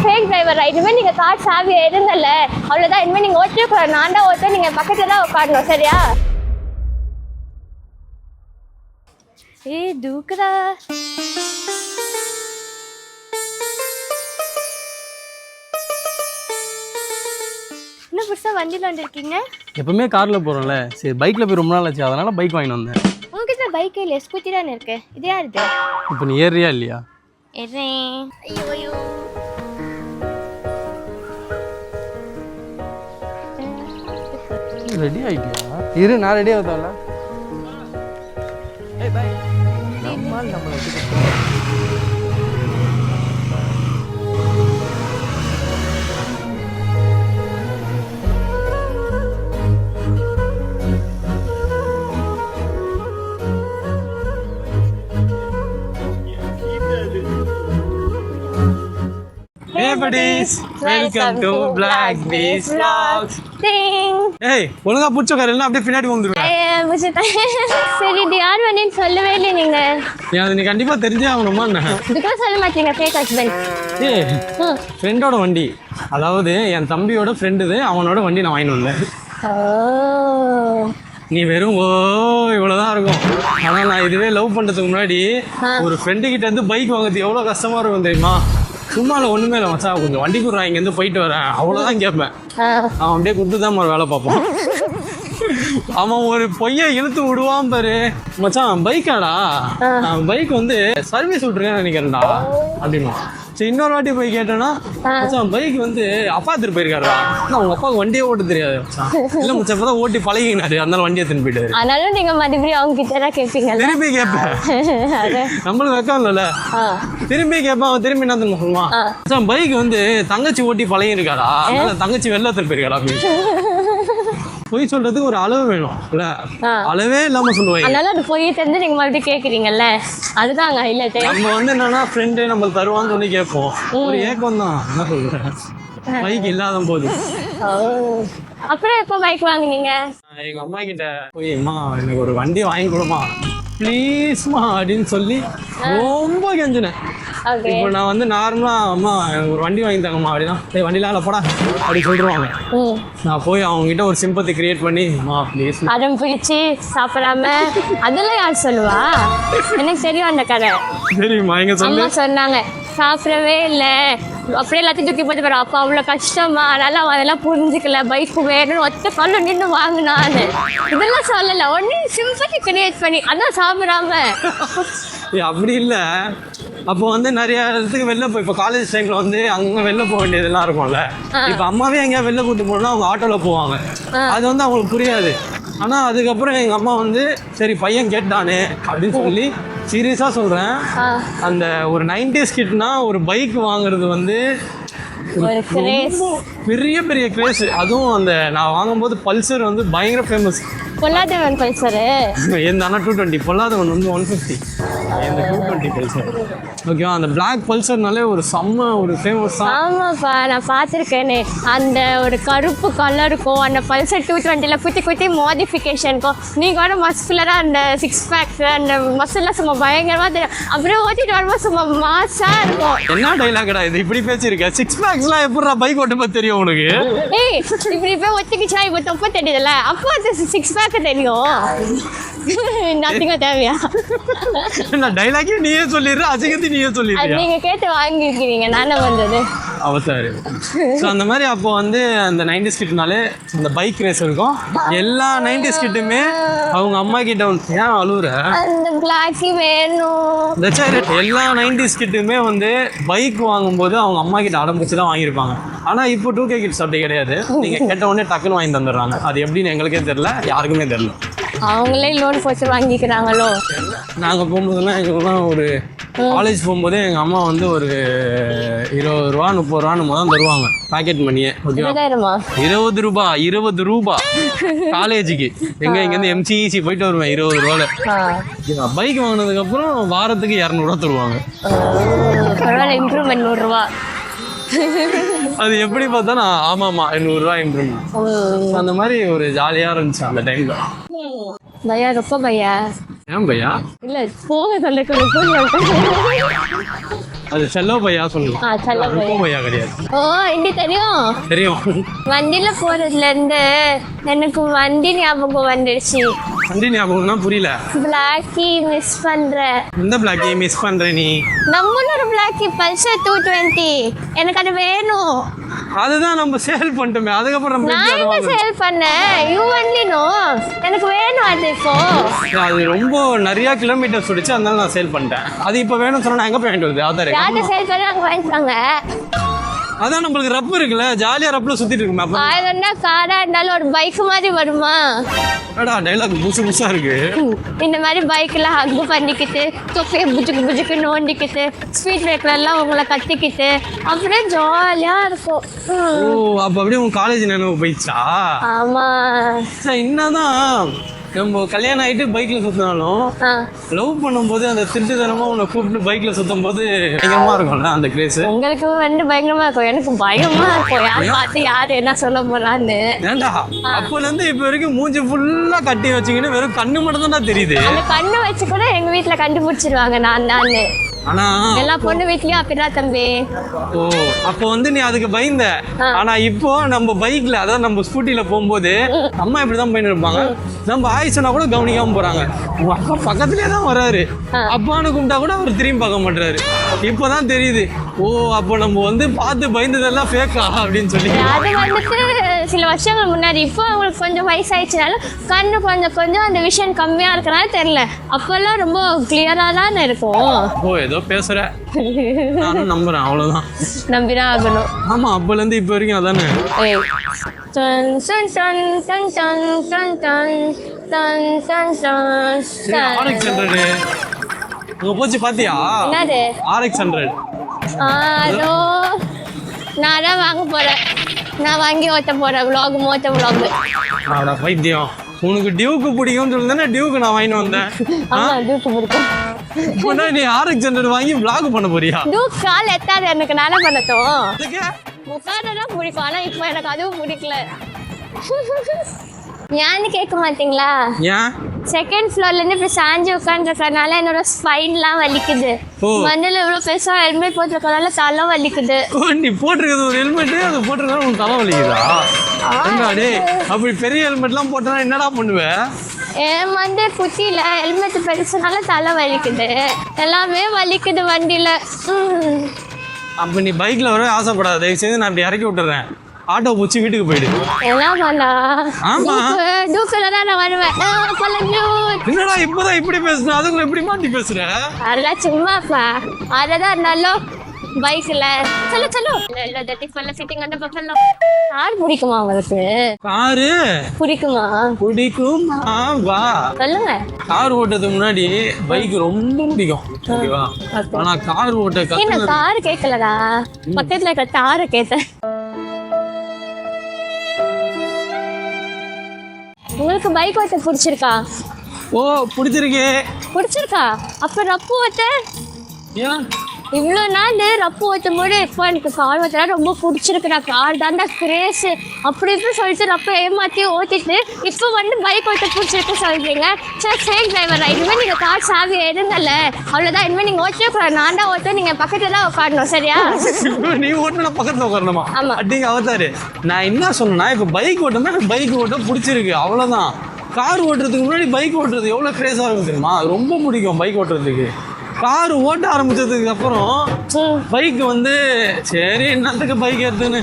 Fake driver. இனிமேல் நீங்கள் car சாவி எடுங்கல்ல, அவ்வளோதான். இனிமேல் நீங்கள் ஓட்டிருக்கூடாது, நான் தான் ஓட்ட, நீங்கள் பக்கத்தில் தான் உட்காரணும், சரியா? தூக்குதா. இன்னும் புதுசாக வண்டியில் வந்துருக்கீங்க? எப்பவுமே காரில் போகிறோம்ல, சரி பைக்கில் போய் ரொம்ப நாள் ஆச்சு, அதனால் பைக் வாங்கிட்டு வந்தேன். உங்ககிட்ட பைக் இல்லையா? ஸ்கூட்டி தானே இருக்கு. இது யாருது? இப்போ நீ ஏறியா இல்லையா? ஏறேன். ஐயோ ஐயோ. ரெடி ஆகிட்டியா? இரு, நான் ready ஆகுதால. Hey buddies, welcome to Black Bees Vlogs. ஏய், ஒழுங்கா புடிச்ச கார் இல்ல அப்படியே பின்னாடி வந்துருவேன். சரி, இது யார் வண்டின்னு சொல்லவே இல்லை நீங்க. அது நீ கண்டிப்பா தெரிஞ்சே ஆகணுமா என்ன? இதுக்கு சொல்ல மாட்டீங்க ஃபேக் ஹஸ்பண்ட். ஏய், ஃப்ரெண்டோட வண்டி, அதாவது என் தம்பியோட ஃப்ரெண்டு இது, அவனோட வண்டி நான் வாங்கிட்டு வந்தேன். நீ வெறும் இவ்வளவுதான் இருக்கும். ஆனா நான் இதுவே லவ் பண்றதுக்கு முன்னாடி ஒரு ஃப்ரெண்டு கிட்ட இருந்து பைக் வாங்குறது எவ்வளவு கஷ்டமா இருக்கும் தெரியுமா? சும்மா இல்லை, ஒன்றுமே இல்லை மச்சான், கொஞ்சம் வண்டி கொடுறா, இங்கேருந்து போயிட்டு வரேன், அவ்வளோதான் கேட்பேன். அவன் அப்படியே கொடுத்து தான் வேலை பார்ப்பான். அவன் ஒரு பொய்யை இழுத்து விடுவான் பாரு. மச்சான் பைக்காடா, பைக் வந்து சர்வீஸ் விட்டுருக்கேன்னு நினைக்கிறேன்டா அப்படின்னா. சரி, இன்னொரு வாட்டி போய் கேட்டேன்னா, மச்சான் பைக் வந்து அப்பா எடுத்துட்டு போயிருக்காருடா. அவங்க அப்பாவுக்கு வண்டியே ஓட்ட தெரியாது மச்சான். இல்லை மச்சான், இப்போதான் ஓட்டி பழகினாரு, அதனால வண்டியை திரும்பி போயிட்டாரு. அதனால நீங்க மறுபடியும் அவங்க கிட்ட தான் கேட்பீங்க. திரும்பி கேட்பேன், நம்மளுக்கு வெக்கம் இல்லைல்ல. திரும்பி கேட்பான், அவன் திரும்பி என்ன தெரியுமா சொல்லுவான், மச்சான் பைக் வந்து தங்கச்சி ஓட்டி பழகிருக்காடா, அதனால தங்கச்சி வெளில திரும்பி போயிருக்காடா அப்படின்னு. பொய் சொல்றதுக்கு ஒரு அளவு வேணும் இல்ல, அளவே இல்லாம சொல்லுவாங்க. அதனால அது பொய் தெரிஞ்சு நீங்க மறுபடியும் கேக்குறீங்கல்ல, அதுதான் ஹைலைட். நம்ம வந்து என்னன்னா ஃப்ரெண்டு நம்ம தருவான்னு சொல்லி கேட்போம், ஒரு ஏக்கம் தான். என்ன சொல்றேன், பைக் இல்லாத போது. அப்புறம் எப்போ பைக் வாங்குனீங்க? எங்க அம்மா கிட்ட போய், அம்மா எனக்கு ஒரு வண்டி வாங்கி கொடுமா ப்ளீஸ்மா அப்படின்னு சொல்லி ரொம்ப கெஞ்சினேன். இப்போ நான் வந்து நார்மலா, அம்மா எனக்கு ஒரு வண்டி வாங்கி தாங்கம்மா அப்படின்னா, வண்டிலாம் இல்லை போடா அப்படி சொல்லிடுவாங்க. நான் போய் அவங்க கிட்ட ஒரு சிம்பத்தி கிரியேட் பண்ணி, அம்மா ப்ளீஸ் அடம் பிடிச்சி சாப்பிடாம அதெல்லாம் யார் சொல்லுவா? எனக்கு தெரியும் அந்த கதை. சரிம்மா, எங்க அம்மா சொன்னாங்க சாப்பிடவே இல்லை, அப்படியே எல்லாத்தையும் தூக்கி போட்டு போற. அப்போ அவ்வளோ கஷ்டமா, அதனால அதெல்லாம் புரிஞ்சுக்கல, பைக்கு வேணும்னு ஒத்த கால நின்று வாங்கினான்னு இதெல்லாம் சொல்லலை. ஒன்னு சிம்பத்தி கிரியேட் பண்ணி அதான் சாப்பிடாம. அப்படி இல்லை, அப்போ வந்து நிறைய இடத்துக்கு வெளில போய், இப்போ காலேஜ் டைம்ல வந்து அங்கே வெளில போக வேண்டியதெல்லாம் இருக்கும்ல. இப்போ அம்மாவே எங்கேயா வெளில கூட்டு போனா அவங்க ஆட்டோவில் போவாங்க, அது வந்து அவங்களுக்கு புரியாது. ஆனால் அதுக்கப்புறம் எங்கள் அம்மா வந்து சரி பையன் கேட்டானே அப்படின்னு சொல்லி, சீரியஸாக சொல்கிறேன், அந்த ஒரு 90s கிட்னா ஒரு பைக் வாங்குறது வந்து பெரிய பெரிய கிரேஸ். அதுவும் அந்த நான் வாங்கும்போது பல்சர் வந்து பயங்கர ஃபேமஸ். பொல்லாதவன் பல்சரு எந்த ஆனால் 220, பொல்லாதவன் வந்து 150, இந்த 220 பல்சர். ஓகேவா, அந்த பிளாக் பல்சர்னாலே ஒரு செம்ம ஒரு ஃபேமஸ் தான். ஆமாப்பா, நான் பார்த்துருக்கேனே. அந்த ஒரு கருப்பு கலருக்கும் அந்த பல்சர் 220 குத்தி குத்தி மாடிஃபிகேஷனுக்கும் நீங்கள் வர மஸ்குலராக அந்த 6 பேக்ஸ் அந்த மசில்லாம் சும்மா பயங்கரமாக தெரியும். அப்புறம் ஓட்டிட்டு வரும்போது சும்மா மாசாக இருக்கும். என்ன டைலாக்டா இது, இப்படி பேசியிருக்க? 6 பேக்ஸ்லாம் எப்படா பைக் ஓட்டும்போது தெரியும் உனக்கு? ஏய், இப்படி போய் ஒத்துக்கிச்சா இப்போ தொப்ப தெரியுதுல்ல, அப்போ அது 6 பேக் தெரியும். நத்திங்க தேவையா? நான் டைலாக்கே நீயே சொல்லிடுற, அசிங்கத்தை நீயே சொல்லிடுற. நீங்க கேட்டு வாங்கிருக்கீங்க, நானே வந்தது அவசாரி. ஸோ அந்த மாதிரி அப்போ வந்து அந்த 90s கிட்னாலே அந்த பைக் ரேஸ் இருக்கும். எல்லா 90s கிட்டுமே அவங்க அம்மா கிட்ட வந்து, ஏன் அழுவுற, அந்த பிளாக் வேணும், எல்லா 90s கிட்டுமே வந்து பைக் வாங்கும்போது அவங்க அம்மா கிட்ட ஆரம்பிச்சு தான் வாங்கியிருப்பாங்க. ஆனால் இப்போ 2K கிட்ஸ் அப்படி கிடையாது. நீங்கள் கேட்ட உடனே டக்குன்னு வாங்கி தந்துடுறாங்க. அது எப்படின்னு எங்களுக்கே தெரியல, யாருக்குமே தெரியல. அவங்களே லோன் போட்டு வாங்கிக்கிறாங்களோ. நாங்கள் போகும்போதெல்லாம் எங்களுக்குலாம் ஒரு காலேஜ் போகும்போதே எங்கள் அம்மா வந்து ஒரு 20 ரூபா 30 ரூபான்னு முதல் தருவாங்க பாக்கெட் மணியே. ஓகேவா, 20 ரூபா காலேஜுக்கு. இங்கேருந்து MCEC போயிட்டு வருவேன் 20 ரூபால. பைக் வாங்கினதுக்கப்புறம் வாரத்துக்கு 200 ரூபா தருவாங்க. இம்ப்ரூவ்மெண்ட் 100 ரூபா. அது எப்படி பார்த்தா நான் ஆமாமா 800 ரூபாய் இம்ப்ரூவ்மெண்ட். அந்த மாதிரி ஒரு ஜாலியாக இருந்துச்சு அந்த டைம்ல. பையா ரொம்ப பையா. ஏன் பையா? இல்ல போக சொல்ல அது செல்லோ பையா சொல்லுங்க. செல்ல ருக்கோ பையா கிடையாது. ஓ இண்டி தெரியும். தெரியும். வண்டியில போறதுல இருந்து எனக்கு வண்டி ஞாபகம் வந்துடுச்சு. வண்டி ஞாபகம்னா புரியல. பிளாக்கி மிஸ் பண்ற. எந்த பிளாக்கி மிஸ் பண்ற நீ? நம்மளும் ஒரு பிளாக்கி பல்சர் 220 எனக்கு அது வேணும். அதுதான் நம்ம சேல் பண்ணிட்டோமே, அதுக்கப்புறம் நான் என்ன சேல் பண்ணேன்? You only no. எனக்கு வேணும் அது இப்போ. அது ரொம்ப நிறைய கிலோமீட்டர்ஸ் ஓடிச்சு, அதனால நான் சேல் பண்ணிட்டேன். அது இப்போ வேணும்னு சொன்னா நான் எங்க போய் வாங்கிட்டு வருது? ஆதார் யார்கிட்ட சேல் பண்ணி அங்கே வாங்கிட்டாங்க. அதான் நம்மளுக்கு ரப்பு இருக்குல்ல, ஜாலியா ரப்புல சுத்திட்டு இருக்குமே. அப்ப அதுன்னா காரா இருந்தாலும் ஒரு பைக் மாதிரி வருமா? அடா டைலாக் புதுசா இருக்கு. இந்த மாதிரி பைக்கில் ஹக் பண்ணிக்கிட்டு தொப்பையை புஜுக்கு புஜுக்கு நோண்டிக்கிட்டு ஸ்பீட் பிரேக்கர்லாம் உங்களை கட்டிக்கிட்டு அப்படியே ஜாலியாக இருக்கும். ஓ அப்போ அப்படியே உங்க காலேஜ் நினைவு போயிடுச்சா? ஆமாம். என்னதான் நம்ம கல்யாணம் ஆகிட்டு பைக்கில் சுற்றினாலும் லவ் பண்ணும்போது அந்த திருட்டுத்தனமாக உன்னை கூப்பிட்டு பைக்கில் சுற்றும் போது பயங்கரமாக இருக்கும்ல அந்த கிரேஸு. உங்களுக்கு வந்து பயங்கரமாக இருக்கும், எனக்கு பயமாக இருக்கும். யார் பார்த்து யார் என்ன சொல்ல போகிறான்னு. ஏண்டா அப்போலேருந்து இப்போ வரைக்கும் மூஞ்சி ஃபுல்லாக கட்டி வச்சிங்கன்னு வெறும் கண்ணு மட்டும் தான் தெரியுது. அந்த கண்ணு வச்சு கூட எங்கள் வீட்டில் கண்டுபிடிச்சிருவாங்க நான். ஆனா எல்லா பொண்ணு வீட்லயும் அப்படிதான் தம்பி. ஓ அப்போ வந்து நீ அதுக்கு பயந்த. ஆனா இப்போ நம்ம பைக்ல, அதாவது நம்ம ஸ்கூட்டில போகும்போது அம்மா இப்படிதான் போயிட்டு இருப்பாங்க, நம்ம ஆயிடுச்சுனா கூட கவனிக்காம போறாங்க. உங்க அப்பா பக்கத்துலயே தான் வர்றாரு, அப்பான்னு கும்பிட்டா கூட அவர் திரும்பி பார்க்க மாட்டாரு. இப்போதான் தெரியுது, ஓ அப்போ நம்ம வந்து பார்த்து பயந்ததெல்லாம் ஃபேக்கா அப்படின்னு சொல்லி. அது வந்துட்டு சில வருஷங்கள் முன்னாடி. இப்போ அவங்களுக்கு கொஞ்சம் வயசாயிடுச்சுனாலும் கண்ணு கொஞ்சம் கொஞ்சம் அந்த விஷயம் கம்மியா இருக்கனால தெரியல. அப்பெல்லாம் ரொம்ப கிளியரா தான் இருக்கும். ஓ ஏதோ பேசுற, நானும் நம்புறேன், அவ்வளவுதான். நம்பிதான் ஆகணும். ஆமா அப்பல இருந்து இப்போ வரைக்கும் அதானே. போச்சு பாத்தியா? என்னது RX100? அதோ நான் தான் வாங்க போறேன். நான் வாங்கி ஓட்ட போறேன். vlog மோட்ட vlog. ஆடா பைத்தியம், உனக்கு டியூக்கு பிடிக்கும்னு சொல்லுதானே டியூக்கு நான் வாங்கிட்டு வந்தேன். ஆமா டியூக்கு பிடிக்கும். இப்போ நீ RX100 வாங்கி vlog பண்ண போறியா? டியூக் கால் எத்தாது எனக்கு, நானே பண்ணட்டும். அதுக்கு உட்காரதான் பிடிக்கும், ஆனா இப்போ எனக்கு அதுவும் பிடிக்கல. ஏன்னு கேட்க மாட்டீங்களா? ஏன்? செகண்ட் ஃப்ளோர்ல இருந்து இப்ப சாஞ்சி உட்காந்துருக்கறனால என்னோட ஸ்பைன்லாம் வலிக்குது. மண்ணில் இவ்வளோ பெருசா ஹெல்மெட் போட்டிருக்கறனால தலை வலிக்குது. நீ போட்டிருக்கிறது ஒரு ஹெல்மெட்டு, அது போட்டிருக்கா உன் தலை வலிக்குதா? டே அப்படி பெரிய ஹெல்மெட்லாம் போட்டா என்னடா பண்ணுவேன்? என் வந்து குட்டியில ஹெல்மெட் பெருசுனால தலை வலிக்குது, எல்லாமே வலிக்குது வண்டியில. அப்போ நீ பைக்ல வரவே ஆசைப்படாத, தயவு செய்து நான் இப்படி இறக்கி விட்டுறேன், ஆட்டோ பூச்சி வீட்டுக்கு போயிடு. என்ன பண்ணா? ஆமா டூக்கில் தான் நான் வருவேன். என்னடா இப்பதான் இப்படி பேசுற, அதுக்குள்ள எப்படி மாட்டி பேசுற? அதெல்லாம் சும்மாப்பா, அததான் நல்லா பைக்ல சொல்லு சொல்லு இல்ல தட்டி பல்ல சிட்டிங் அந்த பக்கம்ல. கார் பிடிக்குமா உங்களுக்கு? காரு பிடிக்குமா? பிடிக்குமா? வா சொல்லுங்க. கார் ஓட்டுறதுக்கு முன்னாடி பைக் ரொம்ப பிடிக்கும், ஓகேவா? ஆனா கார் ஓட்ட என்ன கார் கேட்கலடா, பக்கத்துல இருக்க காரை கேட்டேன். உங்களுக்கு பைக் ஓட்ட பிடிச்சிருக்கா? ஓ பிடிச்சிருக்கே. பிடிச்சிருக்கா? அப்ப ரப்பு ஓட்ட ஏன் இவ்வளோ நாள் ரப்பு ஓட்டும் போது இப்போ எனக்கு கார் ஓட்டுறா ரொம்ப பிடிச்சிருக்கு, நான் கார் தாண்டா கிரேஸ் அப்படி இப்படி சொல்லிட்டு ரப்பை ஏமாற்றி ஓட்டிட்டு இப்போ வந்து பைக் ஓட்ட பிடிச்சிருக்கு சொல்கிறீங்க. சரி சேக் டிரைவரா, இனிமேல் நீங்கள் கார் சாவி எடுங்கல்ல, அவ்வளோதான். இனிமேல் நீங்கள் ஓட்டவே கூடாது, நான் தான் ஓட்ட, நீங்கள் பக்கத்தில் தான் உட்காரணும், சரியா? நீ ஓட்டுனா பக்கத்தில் உட்காரணுமா? ஆமாம். அப்படிங்க அவதாரு. நான் என்ன சொன்னேன்னா இப்போ பைக் ஓட்டணும்னா எனக்கு பைக் ஓட்ட பிடிச்சிருக்கு, அவ்வளோதான். கார் ஓட்டுறதுக்கு முன்னாடி பைக் ஓட்டுறது எவ்வளோ கிரேஸாக இருக்கும் தெரியுமா? ரொம்ப பிடிக்கும் பைக் ஓட்டுறதுக்கு. கார் ஓட்ட ஆரம்பிச்சதுக்கு அப்புறம் பைக் வந்து சரி என்னத்துக்கு பைக் எடுத்துன்னு,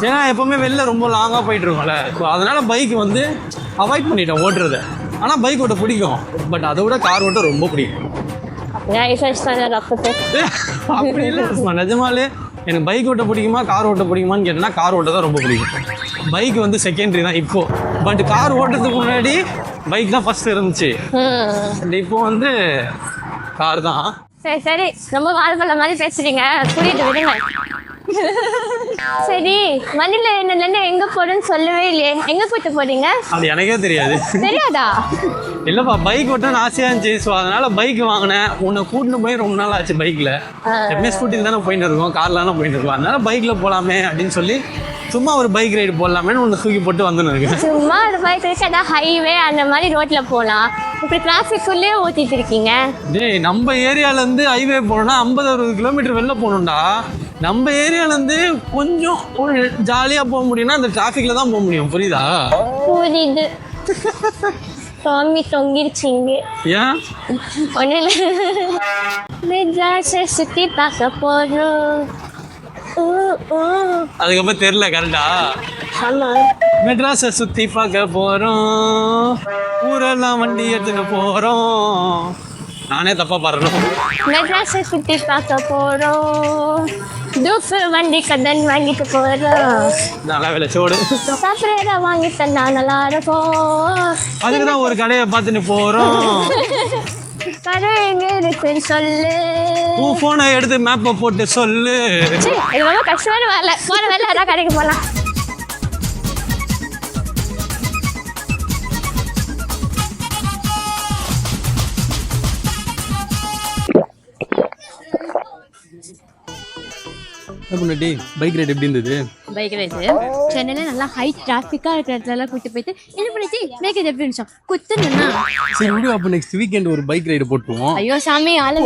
ஏன்னா எப்பவுமே வெளில ரொம்ப லாங்காக போயிட்டு இருக்கோம்ல, அதனால பைக் வந்து அவாய்ட் பண்ணிட்டேன் ஓட்டுறத. ஆனால் பைக் ஓட்ட பிடிக்கும், பட் அதை விட கார் ஓட்ட ரொம்ப பிடிக்கும். அப்படி இல்லை நிஜமாலே எனக்கு பைக் ஓட்ட பிடிக்குமா கார் ஓட்ட பிடிக்குமான்னு கேட்டேன்னா கார் ஓட்ட தான் ரொம்ப பிடிக்கும். பைக் வந்து செகண்டரி தான் இப்போ, பட் கார் ஓட்டுறதுக்கு முன்னாடி பைக் தான் ஃபர்ஸ்ட் இருந்துச்சு, இப்போ வந்து கார் தான். சரி சரி, ரொம்ப வாழ்க்கை மாதிரி பேசுறீங்க, புரியுது, விடுங்க. சரி வண்டியில என்னன்னு எங்க போறேன்னு சொல்லவே இல்லையே, எங்க கூட்டு போறீங்க? அது எனக்கே தெரியாது. தெரியாதா? இல்லப்பா பைக் ஓட்டணும்னு ஆசையா இருந்துச்சு, ஸோ அதனால பைக் வாங்கினேன். உன்னை கூட்டின்னு போய் ரொம்ப நாள் ஆச்சு பைக்ல. எப்பவுமே ஸ்கூட்டியில் தானே போயிட்டு இருக்கோம், கார்ல தானே போயிட்டு இருக்கோம், அதனால பைக்ல போலாமே அப்படின்னு சொல்லி சும்மா ஒரு பைக் ரைடு போடலாமேன்னு ஒன்று தூக்கி போட்டு வந்துன்னு இருக்கேன். சும்மா ஒரு பைக் இருக்கு, அதான் ஹைவே அந்த மாதிரி ரோட்ல போகலாம். இப்படி டிராஃபிக்குள்ளே ஓட்டிட்டு இருக்கீங்க. டேய், நம்ம ஏரியாலேருந்து ஹைவே போனோம்னா 50-60 கிலோமீட்டர் வெளில போகணும்டா. நம்ம ஏரியாலேருந்து கொஞ்சம் ஒரு ஜாலியாக போக முடியும்னா அந்த டிராஃபிக்கில் தான் போக முடியும். புரியுதா? புரியுது. சாமி தொங்கிருச்சிங்க. ஏன்? ஒன்றும் இல்லை, சுற்றி பார்க்க போகிறோம். அதுக்கப்புறம் தெரியல கரெக்டா. மெட்ராஸை சுற்றி பார்க்க போகிறோம், ஊரெல்லாம் வண்டி எடுத்துட்டு போகிறோம். நானே தப்பா பாடுறோம். மெட்ராஸை சுற்றி பார்க்க போகிறோம், தூஃபு வண்டி கடன் வாங்கிட்டு போகிறோம். நல்லா வேலை சோடு சாப்பிட்ற வாங்கி தந்தா நல்லா இருக்கும். அதுக்கு தான் ஒரு கடையை பார்த்துட்டு போகிறோம். கடை எங்க இருக்குன்னு சொல்லு. உன் ஃபோனை எடுத்து மேப்பை போட்டு சொல்லு. இது ரொம்ப கஷ்டமான வேலை. போன வேலை அதான் கடைக்கு போகலாம். பைக் ரைடு எப்படி இருந்தது? பைக் ரைடு சென்னையில் நல்லா ஹை டிராஃபிக்காக இருக்கிற இடத்துல கூட்டு போயிட்டு என்ன பண்ணிச்சு பைக் ரைடு எப்படி இருந்துச்சோம் குத்துனா. சரி விடு, அப்போ நெக்ஸ்ட் வீக்கெண்ட் ஒரு பைக் ரைடு போட்டுருவோம். ஐயோ சாமி ஆளு